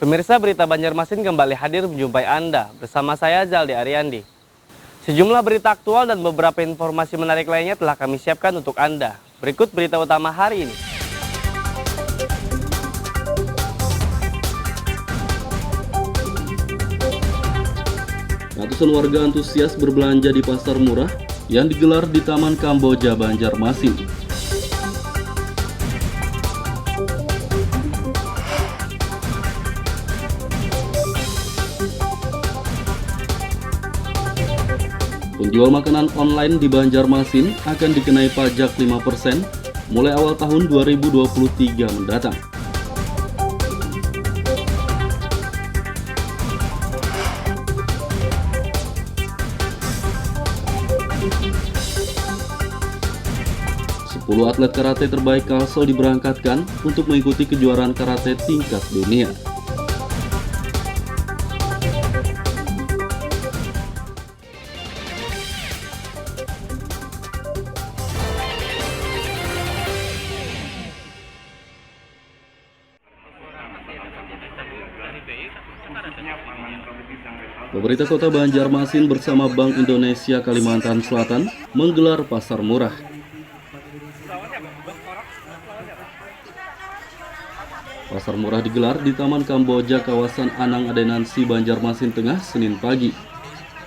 Pemirsa, berita Banjarmasin kembali hadir menjumpai Anda bersama saya Zaldi Ariandi. Sejumlah berita aktual dan beberapa informasi menarik lainnya telah kami siapkan untuk Anda. Berikut berita utama hari ini. Ratusan warga antusias berbelanja di pasar murah yang digelar di Taman Kamboja, Banjarmasin. Penjual makanan online di Banjarmasin akan dikenai pajak 5% mulai awal tahun 2023 mendatang. Sepuluh atlet karate terbaik Kalsel diberangkatkan untuk mengikuti kejuaraan karate tingkat dunia. Pemerintah Kota Banjarmasin bersama Bank Indonesia Kalimantan Selatan menggelar pasar murah. Pasar murah digelar di Taman Kamboja, kawasan Anang Adenansi, Banjarmasin Tengah, Senin pagi.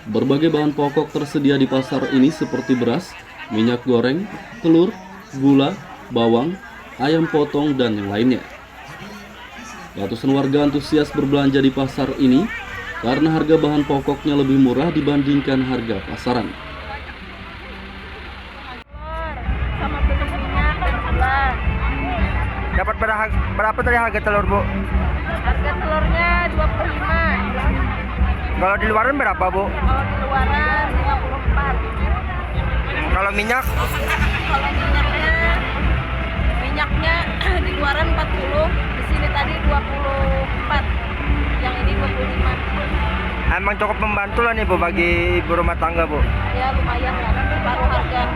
Berbagai bahan pokok tersedia di pasar ini seperti beras, minyak goreng, telur, gula, bawang, ayam potong, dan yang lainnya. Ratusan warga antusias berbelanja di pasar ini karena harga bahan pokoknya lebih murah dibandingkan harga pasaran. Sama minyak dan gula. Dapat berapa tadi harga telur, Bu? Harga telurnya 25. Kalau di luaran berapa, Bu? Kalau di luaran 54. Kalau minyak? Kalau minyaknya di luaran 40, di sini tadi 24. Yang ini 25. Emang cukup membantu lah nih, Bu, bagi ibu rumah tangga, Bu. Ya lumayan lah, baru harga.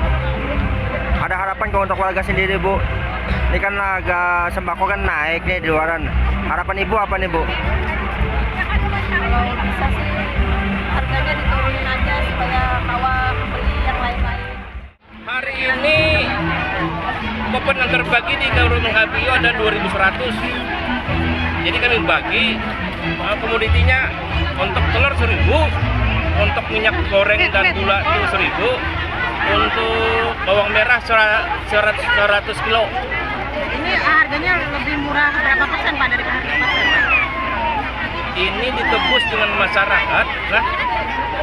Ada harapan kok untuk warga sendiri, Bu? Ini kan harga sembako kan naik nih di luaran. Harapan Ibu apa nih, Bu? Kalau bisa sih harganya diturunin aja supaya bawa beli yang lain-lain. Hari ini pesanan terbagi di Kaurung Habio ada 2.100. Jadi kami bagi komoditinya untuk telur 1.000, untuk minyak goreng dan gula itu 1.000, untuk bawang merah 100 kilo. Ini harganya lebih murah berapa persen, Pak, dari harga pasar? Ini ditebus dengan masyarakat, nah,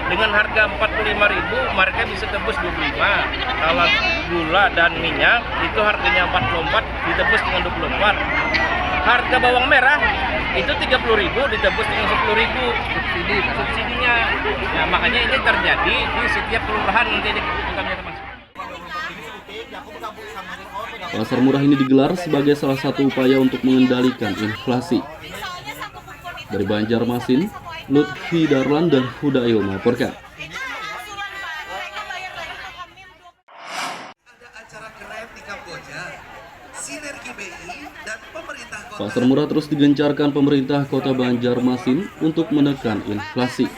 dengan harga 45.000 mereka bisa tebus 25. Kalau gula dan minyak itu harganya 44, ditebus dengan 24. Harga bawang merah itu 30.000 ditebus dengan 10.000 subsidinya. Nah, makanya ini terjadi di setiap kelurahan nanti di kami termasuk. Pasar murah ini digelar sebagai salah satu upaya untuk mengendalikan inflasi. Dari Banjarmasin, Lutfi Darlan dan Hudail melaporkan. Pasar murah terus digencarkan pemerintah Kota Banjarmasin untuk menekan inflasi.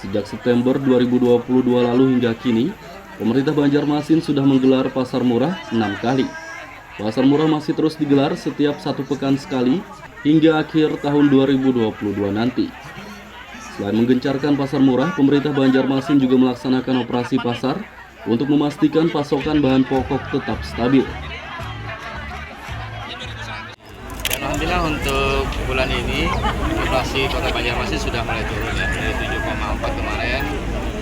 Sejak September 2022 lalu hingga kini, pemerintah Banjarmasin sudah menggelar pasar murah 6 kali. Pasar murah masih terus digelar setiap 1 pekan sekali hingga akhir tahun 2022 nanti. Selain menggencarkan pasar murah, pemerintah Banjarmasin juga melaksanakan operasi pasar untuk memastikan pasokan bahan pokok tetap stabil. Dan alhamdulillah untuk bulan ini inflasi Kota Banjarmasin sudah mulai turun ya, dari 7,4 kemarin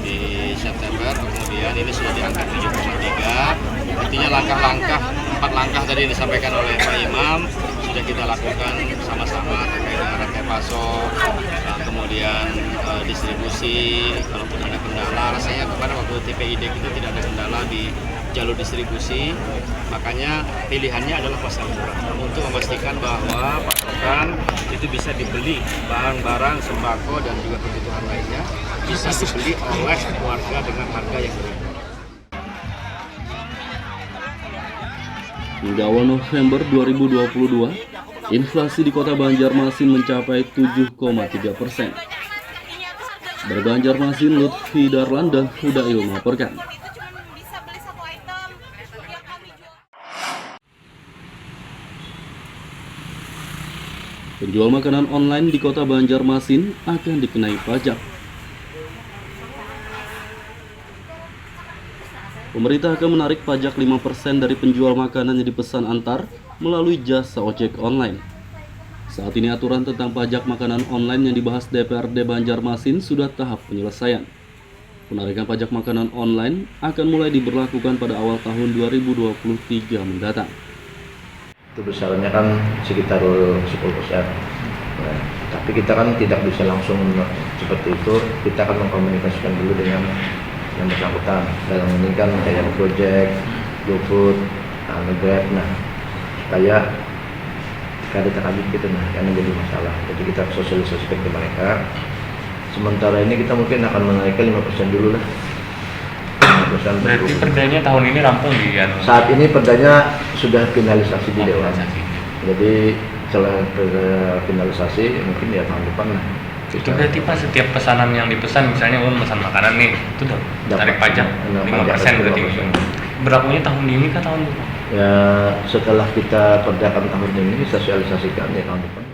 di September, kemudian ini sudah diangkat 7,3. Artinya langkah-langkah, 4 langkah tadi yang disampaikan oleh Pak Imam sudah kita lakukan sama-sama terkait dengan rantai pasok, kemudian distribusi. Kalaupun ada kendala, rasanya kemarin waktu TPID itu tidak ada kendala di jalur distribusi, makanya pilihannya adalah pasar murah untuk memastikan bahwa pasokan itu bisa dibeli, barang-barang sembako dan juga kebutuhan lainnya bisa dibeli oleh warga dengan harga yang berbeda. Hingga awal November 2022, inflasi di kota Banjarmasin mencapai 7,3%. Dari Banjarmasin, Lutfi Darlan dan Hudail melaporkan. Penjual makanan online di kota Banjarmasin akan dikenai pajak. Pemerintah akan menarik pajak 5% dari penjual makanan yang dipesan antar melalui jasa ojek online. Saat ini aturan tentang pajak makanan online yang dibahas DPRD Banjarmasin sudah tahap penyelesaian. Penarikan pajak makanan online akan mulai diberlakukan pada awal tahun 2023 mendatang. Itu besarannya kan sekitar 10%. Nah, tapi kita kan tidak bisa langsung seperti itu. Kita akan mengkomunikasikan dulu dengan yang bersangkutan. Dalam ini kan kayak Gojek, GoFood, Grab. Nah, supaya ada terkabit gitu, nah, karena jadi masalah. Jadi kita sosialisasikan ke mereka. Sementara ini kita mungkin akan menaikkan 5% dulu lah. Berarti perdanya tahun ini rampung di kan? Saat ini perdanya sudah finalisasi di Dewan. Jadi setelah finalisasi mungkin ya tahun depan lah. Itu berarti Pak setiap pesanan yang dipesan, misalnya pesan makanan nih, itu udah tarik pajak 5% berarti. Berlakunya tahun ini kah tahun depan? Ya setelah kita perdakan tahun ini sosialisasikan ya tahun depan.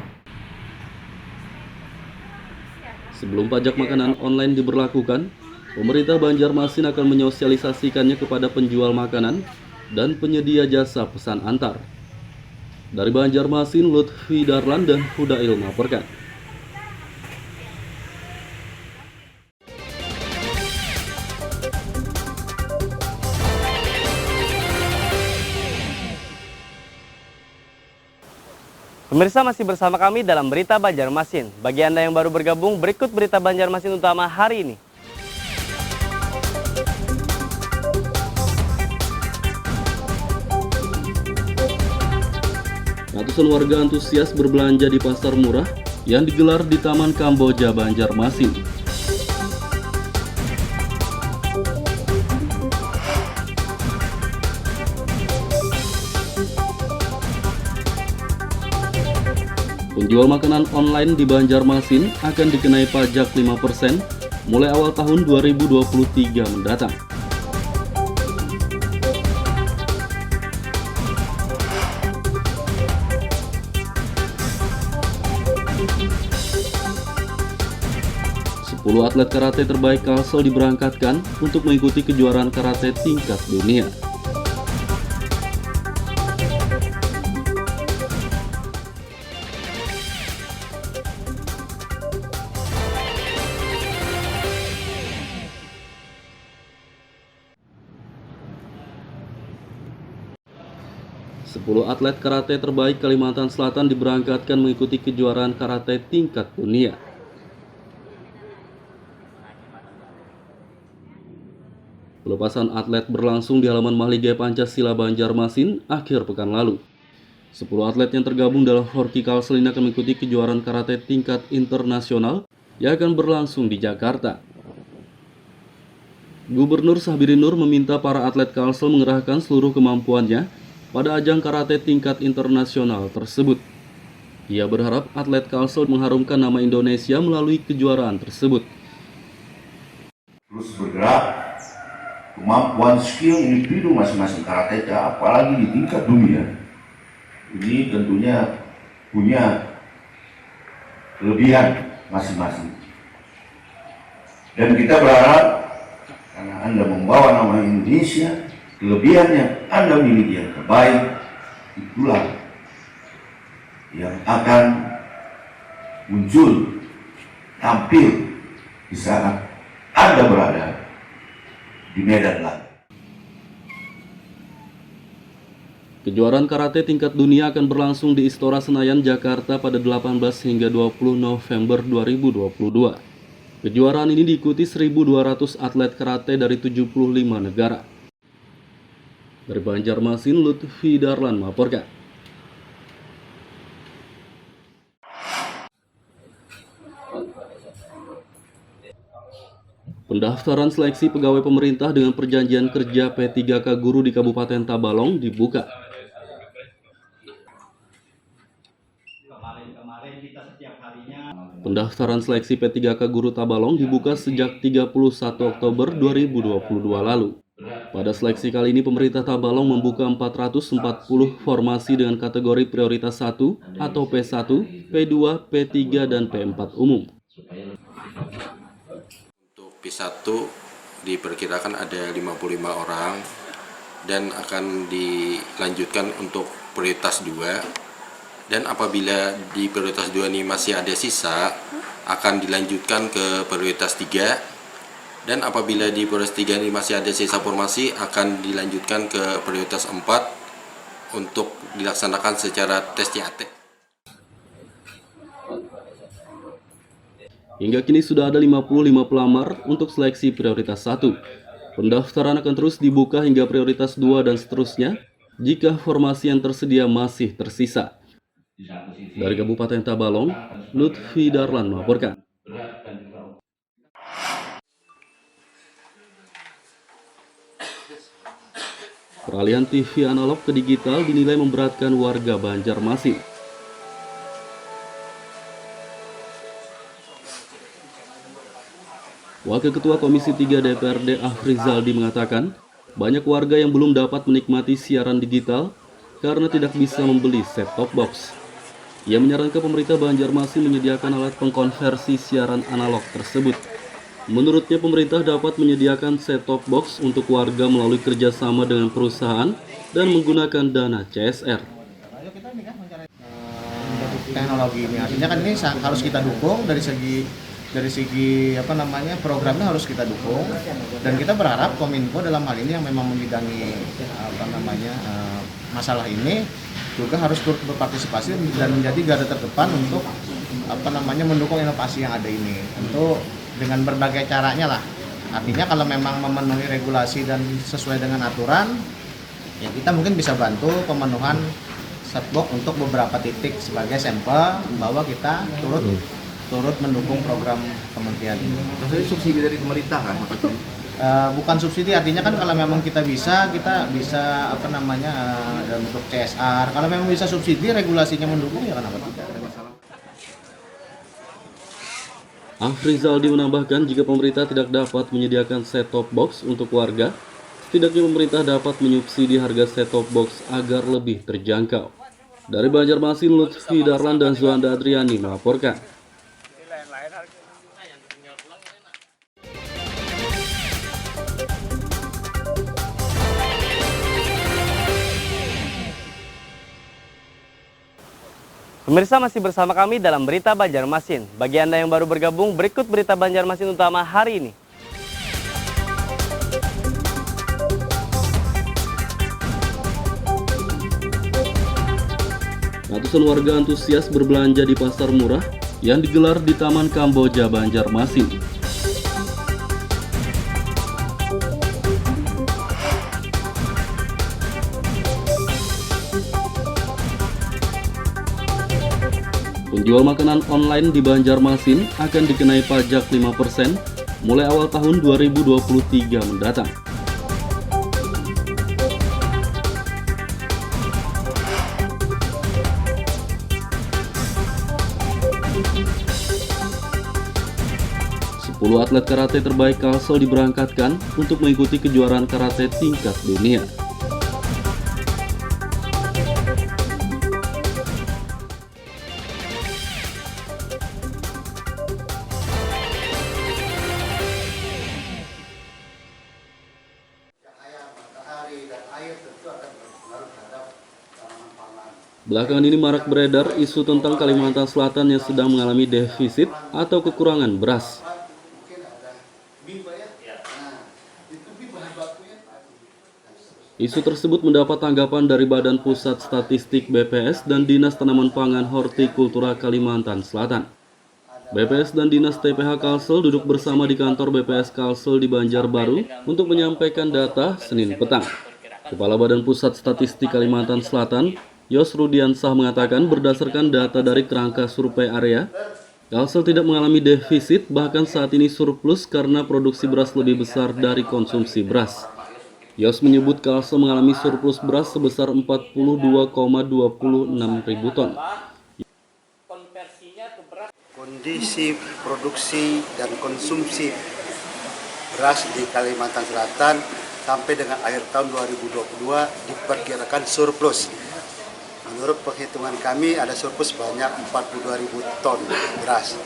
Sebelum pajak makanan online diberlakukan, pemerintah Banjarmasin akan menyosialisasikannya kepada penjual makanan dan penyedia jasa pesan antar. Dari Banjarmasin, Lutfi Darlan dan Hudail melaporkan. Pemirsa masih bersama kami dalam Berita Banjarmasin. Bagi Anda yang baru bergabung, berikut Berita Banjarmasin utama hari ini. Ratusan warga antusias berbelanja di pasar murah yang digelar di Taman Kamboja, Banjarmasin. Penjual makanan online di Banjarmasin akan dikenai pajak 5% mulai awal tahun 2023 mendatang. Sepuluh atlet karate terbaik Kalsel diberangkatkan untuk mengikuti kejuaraan karate tingkat dunia. Sepuluh atlet karate terbaik Kalimantan Selatan diberangkatkan mengikuti kejuaraan karate tingkat dunia. Pelepasan atlet berlangsung di halaman Mahligai Pancasila Banjarmasin akhir pekan lalu. 10 atlet yang tergabung dalam Horki Kalsel ini akan mengikuti kejuaraan karate tingkat internasional yang akan berlangsung di Jakarta. Gubernur Sabirinur meminta para atlet Kalsel mengerahkan seluruh kemampuannya pada ajang karate tingkat internasional tersebut. Ia berharap atlet Kalsel mengharumkan nama Indonesia melalui kejuaraan tersebut. Terus bergerak, kemampuan skill individu masing-masing karateka, apalagi di tingkat dunia, ini tentunya punya kelebihan masing-masing. Dan kita berharap karena Anda membawa nama Indonesia, kelebihan yang Anda miliki yang terbaik, itulah yang akan muncul, tampil di saat Anda berada di medan laga. Kejuaraan karate tingkat dunia akan berlangsung di Istora Senayan, Jakarta pada 18 hingga 20 November 2022. Kejuaraan ini diikuti 1.200 atlet karate dari 75 negara. Dari Banjarmasin, Lutfi Darlan melaporkan. Pendaftaran seleksi pegawai pemerintah dengan perjanjian kerja P3K guru di Kabupaten Tabalong dibuka. Pendaftaran seleksi P3K Guru Tabalong dibuka sejak 31 Oktober 2022 lalu. Pada seleksi kali ini, pemerintah Tabalong membuka 440 formasi dengan kategori prioritas 1 atau P1, P2, P3, dan P4 umum. Untuk P1 diperkirakan ada 55 orang dan akan dilanjutkan untuk prioritas 2. Dan apabila di prioritas 2 ini masih ada sisa, akan dilanjutkan ke prioritas 3. Dan apabila di prioritas 3 ini masih ada sisa formasi, akan dilanjutkan ke prioritas 4 untuk dilaksanakan secara tes CAT. Hingga kini sudah ada 55 pelamar untuk seleksi prioritas 1. Pendaftaran akan terus dibuka hingga prioritas 2 dan seterusnya jika formasi yang tersedia masih tersisa. Dari Kabupaten Tabalong, Lutfi Darlan melaporkan. Peralihan TV analog ke digital dinilai memberatkan warga Banjarmasin. Wakil Ketua Komisi 3 DPRD Afrizaldi mengatakan, banyak warga yang belum dapat menikmati siaran digital karena tidak bisa membeli set-top box. Ia menyarankan pemerintah Banjarmasin menyediakan alat pengkonversi siaran analog tersebut. Menurutnya, pemerintah dapat menyediakan set-top box untuk warga melalui kerjasama dengan perusahaan dan menggunakan dana CSR. Teknologi ini artinya kan ini harus kita dukung dari segi programnya harus kita dukung, dan kita berharap Kominfo dalam hal ini yang memang membidangi masalah ini juga harus turut berpartisipasi dan menjadi garda terdepan untuk mendukung inovasi yang ada ini. Tentu dengan berbagai caranya lah. Artinya kalau memang memenuhi regulasi dan sesuai dengan aturan, ya kita mungkin bisa bantu pemenuhan set-box untuk beberapa titik sebagai sampel bahwa kita turut mendukung program kementerian ini. Maksudnya subsidi dari pemerintah kan? Bukan subsidi, artinya kan kalau memang kita bisa dalam bentuk CSR. Kalau memang bisa subsidi, regulasinya mendukung, ya kenapa tidak? Afrizaldi menambahkan, jika pemerintah tidak dapat menyediakan set-top box untuk warga, setidaknya pemerintah dapat menyubsidi harga set-top box agar lebih terjangkau. Dari Banjarmasin, Lutfi Darlan dan Zuanda Adriani melaporkan. Pemirsa, masih bersama kami dalam Berita Banjarmasin. Bagi Anda yang baru bergabung, berikut Berita Banjarmasin utama hari ini. Ratusan warga antusias berbelanja di pasar murah yang digelar di Taman Kamboja, Banjarmasin. Penjual makanan online di Banjarmasin akan dikenai pajak 5% mulai awal tahun 2023 mendatang. Sepuluh atlet karate terbaik Kalsel diberangkatkan untuk mengikuti kejuaraan karate tingkat dunia. Belakangan ini marak beredar isu tentang Kalimantan Selatan yang sedang mengalami defisit atau kekurangan beras. Isu tersebut mendapat tanggapan dari Badan Pusat Statistik BPS dan Dinas Tanaman Pangan Hortikultura Kalimantan Selatan. BPS dan Dinas TPH Kalsel duduk bersama di kantor BPS Kalsel di Banjarbaru untuk menyampaikan data Senin petang. Kepala Badan Pusat Statistik Kalimantan Selatan, Yos Rudiansah mengatakan berdasarkan data dari kerangka survei area, Kalsel tidak mengalami defisit, bahkan saat ini surplus karena produksi beras lebih besar dari konsumsi beras. Yos menyebut Kalsel mengalami surplus beras sebesar 42,26 ribu ton. Kondisi produksi dan konsumsi beras di Kalimantan Selatan sampai dengan akhir tahun 2022 diperkirakan surplus. Menurut penghitungan kami ada surplus banyak 42.000 ton beras.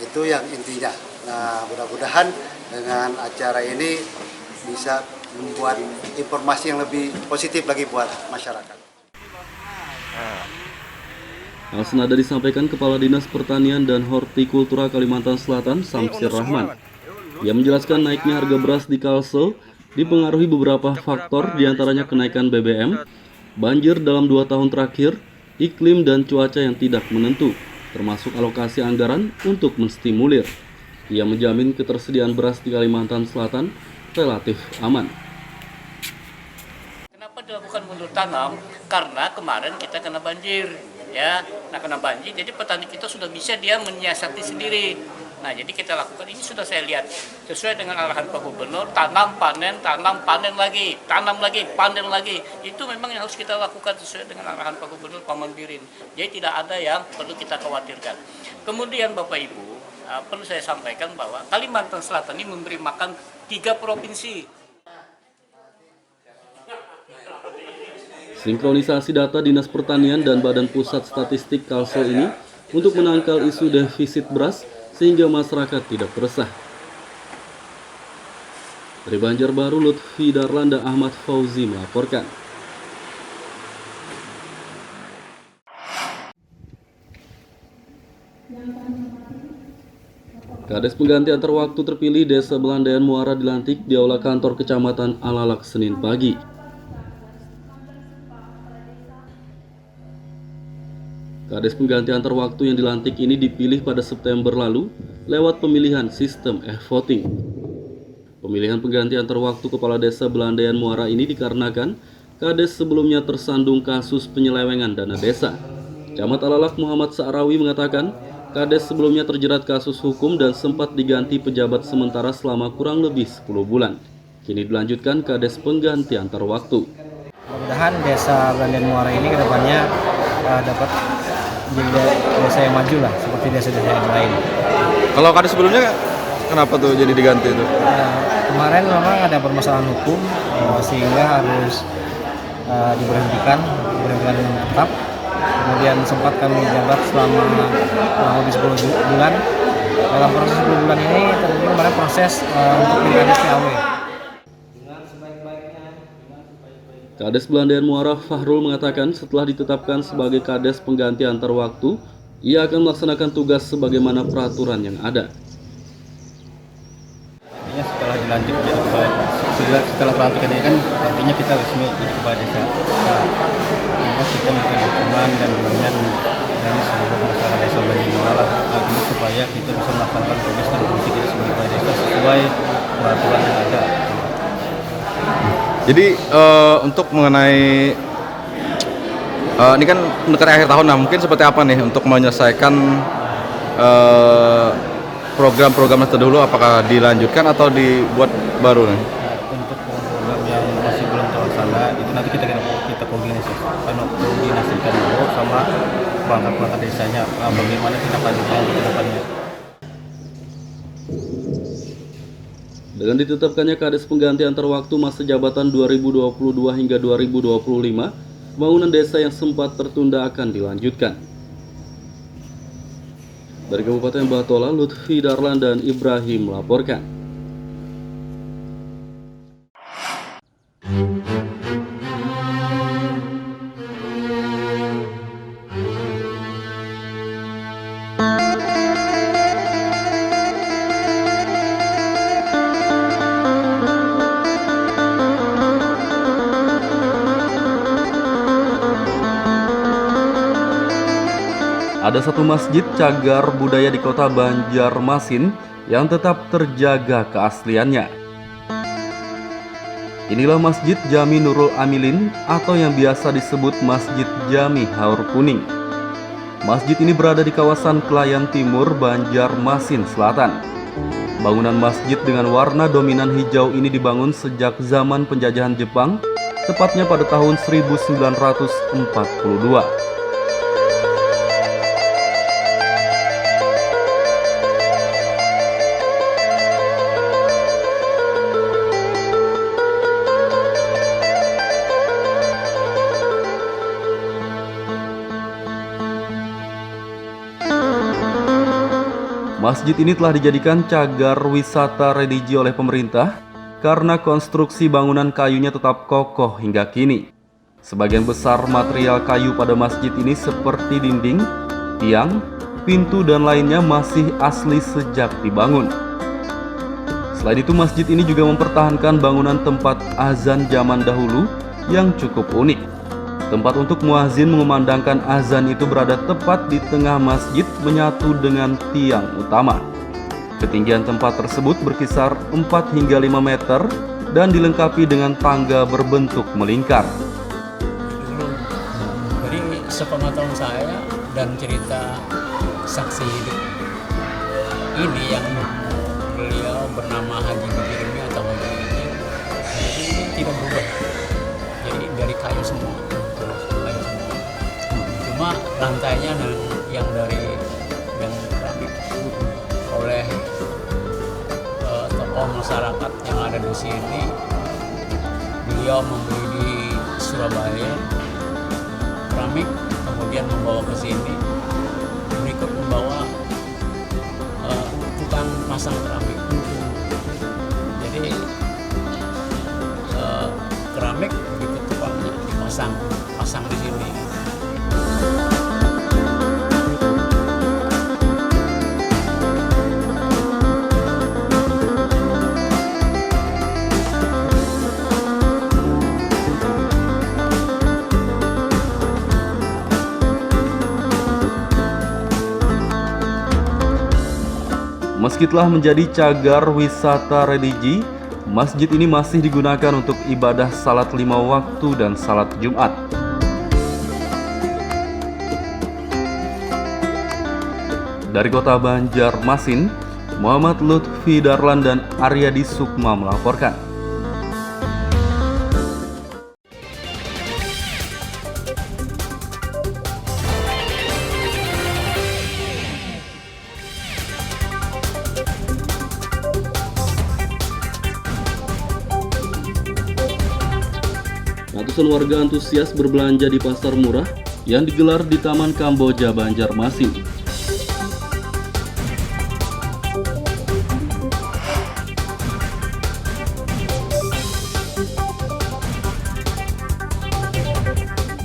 Itu yang intinya. Nah, mudah-mudahan dengan acara ini bisa membuat informasi yang lebih positif lagi buat masyarakat. Hal senada disampaikan Kepala Dinas Pertanian dan Hortikultura Kalimantan Selatan, Samsir Rahman. Ia menjelaskan naiknya harga beras di Kalsel dipengaruhi beberapa faktor, diantaranya kenaikan BBM, banjir dalam 2 tahun terakhir, iklim dan cuaca yang tidak menentu, termasuk alokasi anggaran untuk menstimulir. Ia menjamin ketersediaan beras di Kalimantan Selatan relatif aman. Kenapa dilakukan mundur tanam? Karena kemarin kita kena banjir. Ya, nah kena banjir, jadi petani kita sudah bisa dia menyiasati sendiri. Nah, jadi kita lakukan ini sudah saya lihat sesuai dengan arahan Pak Gubernur, tanam panen lagi, tanam lagi, panen lagi. Itu memang yang harus kita lakukan sesuai dengan arahan Pak Gubernur Paman Birin. Jadi tidak ada yang perlu kita khawatirkan. Kemudian Bapak Ibu, perlu saya sampaikan bahwa Kalimantan Selatan ini memberi makan 3 provinsi. Sinkronisasi data Dinas Pertanian dan Badan Pusat Statistik Kalsel ini untuk menangkal isu defisit beras sehingga masyarakat tidak resah. Dari Banjarbaru, Lutfi Darlanda Ahmad Fauzi melaporkan. Kades pengganti antar waktu terpilih Desa Belandayan Muara dilantik di Aula Kantor Kecamatan Alalak Senin pagi. Kades pengganti antar waktu yang dilantik ini dipilih pada September lalu lewat pemilihan sistem e-voting. Pemilihan pengganti antar waktu Kepala Desa Belandayan Muara ini dikarenakan Kades sebelumnya tersandung kasus penyelewengan dana desa. Camat Alalak Muhammad Sa'rawi mengatakan Kades sebelumnya terjerat kasus hukum dan sempat diganti pejabat sementara selama kurang lebih 10 bulan. Kini dilanjutkan Kades pengganti antar waktu. Mudah-mudahan Desa Belandayan Muara ini kedepannya dapat jadi desa yang maju lah, seperti desa-desa yang lain. Kalau Kades sebelumnya kenapa tuh jadi diganti itu? Kemarin memang ada permasalahan hukum sehingga harus diberhentikan tetap. Kemudian sempat kami jabat selama kurang lebih 10 bulan. Dalam proses 10 bulan ini terjadi kemarin proses untuk menjadi PAW. Kades Belandayan Muara Fahrul mengatakan setelah ditetapkan sebagai Kades pengganti antar waktu, ia akan melaksanakan tugas sebagaimana peraturan yang ada. Artinya setelah dilantik setelah pelantikan ini kan artinya kita resmi jadi kepala desa. Nah, kita minta dukungan dan bimbingan dari seluruh masyarakat Desa Belandayan Muara agar supaya kita bisa melaksanakan tugas dan fungsi kita sebagai kepala desa sesuai peraturan yang ada. Jadi untuk mengenai ini kan mendekati akhir tahun, nah mungkin seperti apa nih untuk menyelesaikan program-program terdahulu, apakah dilanjutkan atau dibuat baru nih? Untuk program yang masih belum terlaksana itu nanti kita koordinasikan dulu sama perangkat desanya bagaimana tindak lanjutnya ke depannya. Dengan ditetapkannya Kades pengganti antar waktu masa jabatan 2022 hingga 2025, pembangunan desa yang sempat tertunda akan dilanjutkan. Dari Kabupaten Batola, Lutfi Darlan dan Ibrahim melaporkan. Ada satu masjid cagar budaya di kota Banjarmasin yang tetap terjaga keasliannya. Inilah Masjid Jami Nurul Amilin atau yang biasa disebut Masjid Jami Haur Kuning. Masjid ini berada di kawasan Klayan Timur, Banjarmasin Selatan. Bangunan masjid dengan warna dominan hijau ini dibangun sejak zaman penjajahan Jepang, tepatnya pada tahun 1942. Masjid ini telah dijadikan cagar wisata religi oleh pemerintah karena konstruksi bangunan kayunya tetap kokoh hingga kini. Sebagian besar material kayu pada masjid ini seperti dinding, tiang, pintu dan lainnya masih asli sejak dibangun. Selain itu, masjid ini juga mempertahankan bangunan tempat azan zaman dahulu yang cukup unik. Tempat untuk muazin mengumandangkan azan itu berada tepat di tengah masjid menyatu dengan tiang utama. Ketinggian tempat tersebut berkisar 4 hingga 5 meter dan dilengkapi dengan tangga berbentuk melingkar. Jadi sepengetahuan saya dan cerita saksi hidup ini yang beliau bernama Haji Mujirmi atau Haji ini tidak berubah. Jadi dari kayu semua. Cuma lantainya yang dari yang keramik oleh tokoh masyarakat yang ada di sini. Beliau membeli di Surabaya keramik, kemudian membawa ke sini, berikut membawa tukang masang keramik. Jadi keramik begitu tukangnya pasang di sini. Meski telah menjadi cagar wisata religi, masjid ini masih digunakan untuk ibadah salat 5 waktu dan salat Jumat. Dari kota Banjarmasin, Muhammad Lutfi Darlan dan Aryadi Sukma melaporkan. Ratusan warga antusias berbelanja di pasar murah yang digelar di Taman Kamboja, Banjarmasin.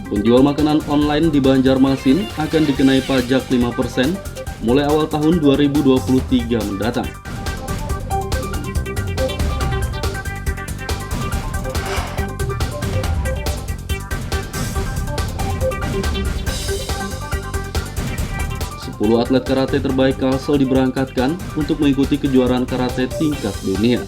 Penjual makanan online di Banjarmasin akan dikenai pajak 5% mulai awal tahun 2023 mendatang. Sepuluh atlet karate terbaik Kalsel diberangkatkan untuk mengikuti kejuaraan karate tingkat dunia.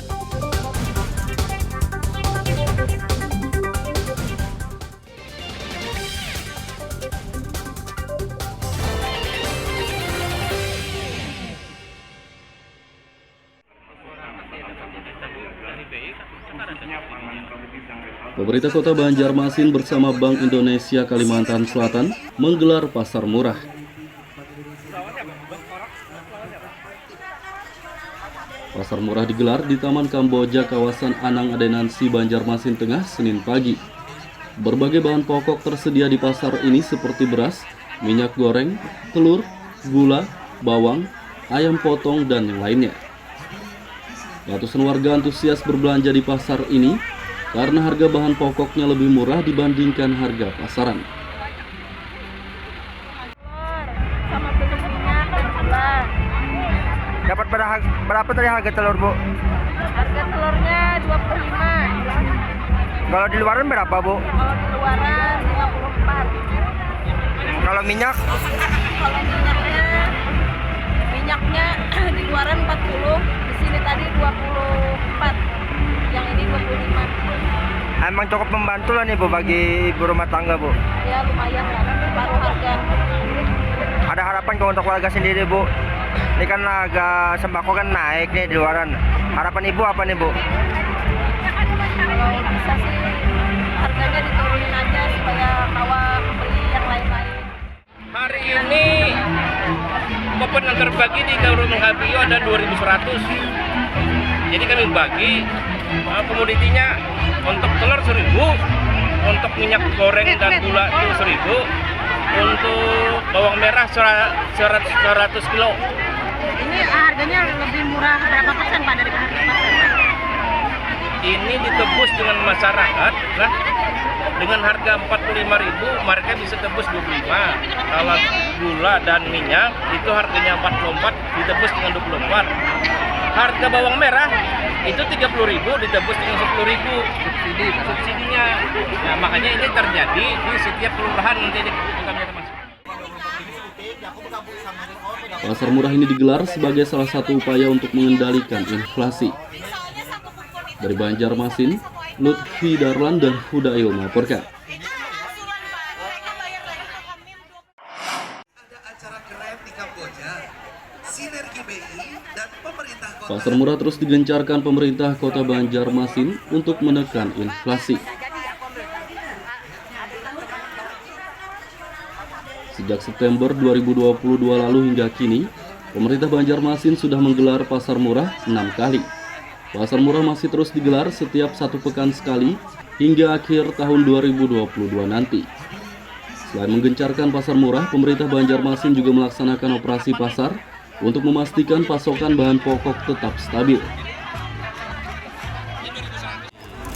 Pemerintah Kota Banjarmasin bersama Bank Indonesia Kalimantan Selatan menggelar pasar murah. Pasar murah digelar di Taman Kamboja, kawasan Anang Adenansi, Banjarmasin Tengah, Senin pagi. Berbagai bahan pokok tersedia di pasar ini seperti beras, minyak goreng, telur, gula, bawang, ayam potong, dan yang lainnya. Ratusan warga antusias berbelanja di pasar ini karena harga bahan pokoknya lebih murah dibandingkan harga pasaran. Dapat berapa tadi harga telur, Bu? Harga telurnya 25. Kalau di luaran berapa, Bu? Kalau di luaran 54. Kalau minyak? Kalau minyaknya di luaran 40, di sini tadi 24. Yang ini 25. Emang cukup membantu lah nih, Bu, bagi ibu rumah tangga, Bu? Ya lumayan lah, paruh harga. Ada harapan untuk warga sendiri, Bu? Ini kan harga sembako kan naik nih di luaran. Harapan Ibu apa nih, Bu? Kalau bisa sih harganya diturunin aja supaya kawa beli yang lain-lain. Hari ini kupon yang terbagi di Kaurung Habio ada 2.100. Jadi kami bagi komoditinya untuk telur 1.000, untuk minyak goreng dan gula itu 1.000, untuk bawang merah 100 kilo. Ini harganya lebih murah berapa persen Pak dari harga pasar? Ini ditebus dengan masyarakat lah. Dengan harga 45.000 mereka bisa tebus 25. Kalau gula dan minyak itu harganya 44 ditebus dengan 24. Harga bawang merah itu 30.000 ditebus dengan 10.000 subsidinya. Nah, makanya ini terjadi di setiap kelurahan nanti di kami termasuk. Pasar murah ini digelar sebagai salah satu upaya untuk mengendalikan inflasi. Dari Banjarmasin, Lutfi Darlan dan Hudail melaporkan. Pasar murah terus digencarkan pemerintah Kota Banjarmasin untuk menekan inflasi. Sejak September 2022 lalu hingga kini, pemerintah Banjarmasin sudah menggelar pasar murah 6 kali. Pasar murah masih terus digelar setiap 1 pekan sekali hingga akhir tahun 2022 nanti. Selain menggencarkan pasar murah, pemerintah Banjarmasin juga melaksanakan operasi pasar untuk memastikan pasokan bahan pokok tetap stabil.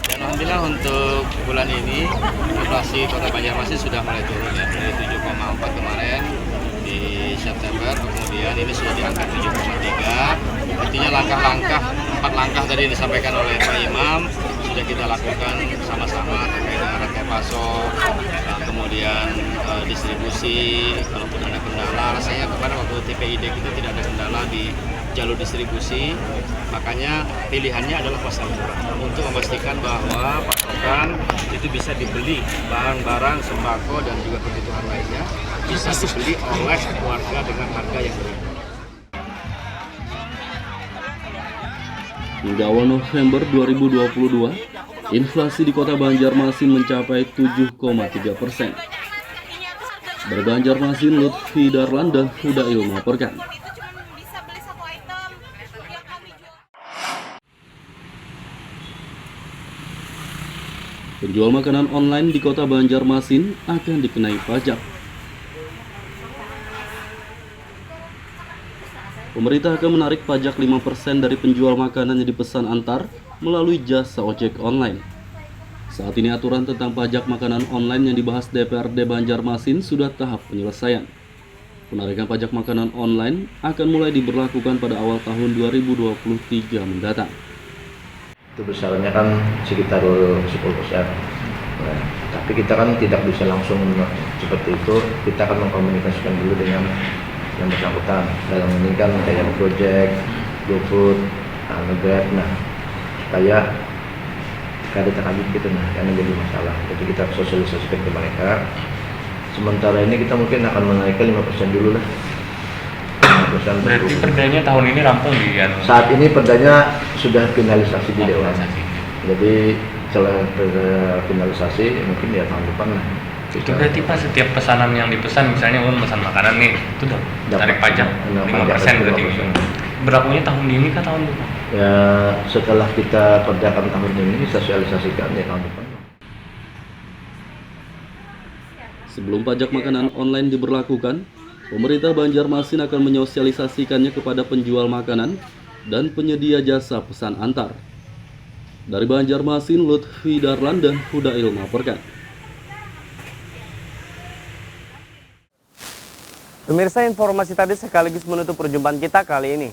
Dan alhamdulillah untuk bulan ini inflasi Kota Banjarmasin sudah mulai turun ya, dari 7,4 kemarin di September, kemudian ini sudah di angka 7,3. Artinya langkah-langkah, 4 langkah tadi yang disampaikan oleh Pak Imam sudah kita lakukan sama-sama terkait dengan rantai pasok, kemudian distribusi. Kalaupun ada kendala, rasanya kemarin waktu TPID kita tidak ada kendala di jalur distribusi, makanya pilihannya adalah pasar murah untuk memastikan bahwa pasokan itu bisa dibeli barang-barang sembako dan juga kebutuhan lainnya bisa dibeli oleh keluarga dengan harga yang berimbang. Hingga awal November 2022, inflasi di Kota Banjarmasin mencapai 7,3%. Dari Banjarmasin, Lutfi Darlan dan Hudail melaporkan. Penjual makanan online di Kota Banjarmasin akan dikenai pajak. Pemerintah akan menarik pajak 5% dari penjual makanan yang dipesan antar melalui jasa ojek online. Saat ini aturan tentang pajak makanan online yang dibahas DPRD Banjarmasin sudah tahap penyelesaian. Penarikan pajak makanan online akan mulai diberlakukan pada awal tahun 2023 mendatang. Itu besarnya kan sekitar 10%. Nah, tapi kita kan tidak bisa langsung seperti itu. Kita akan mengkomunikasikan dulu dengan yang bersangkutan. Dalam ini kan kayak Gojek, GoFood, Grab, nah supaya kada terkabut gitu, nah karena jadi masalah. Jadi kita sosialisasikan ke mereka. Sementara ini kita mungkin akan menaikkan 5% dulu lah. 5% berarti perdanya tahun ini rampung di saat ini perdanya sudah finalisasi di Dewan. Jadi setelah finalisasi mungkin ya tahun depan lah. Itu berarti Pak setiap pesanan yang dipesan, misalnya pesan makanan nih, itu udah tarik pajak 5% berarti. Berlakunya tahun ini kah tahun depan? Ya setelah kita kerjakan tahun ini, sosialisasikan ya tahun depan. Sebelum pajak makanan online diberlakukan, pemerintah Banjarmasin akan menyosialisasikannya kepada penjual makanan dan penyedia jasa pesan antar. Dari Banjarmasin, Lutfi Darlan dan Hudail melaporkan. Pemirsa, informasi tadi sekaligus menutup perjumpaan kita kali ini.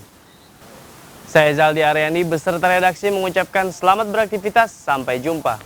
Saya Zaldi Aryani beserta redaksi mengucapkan selamat beraktivitas, sampai jumpa.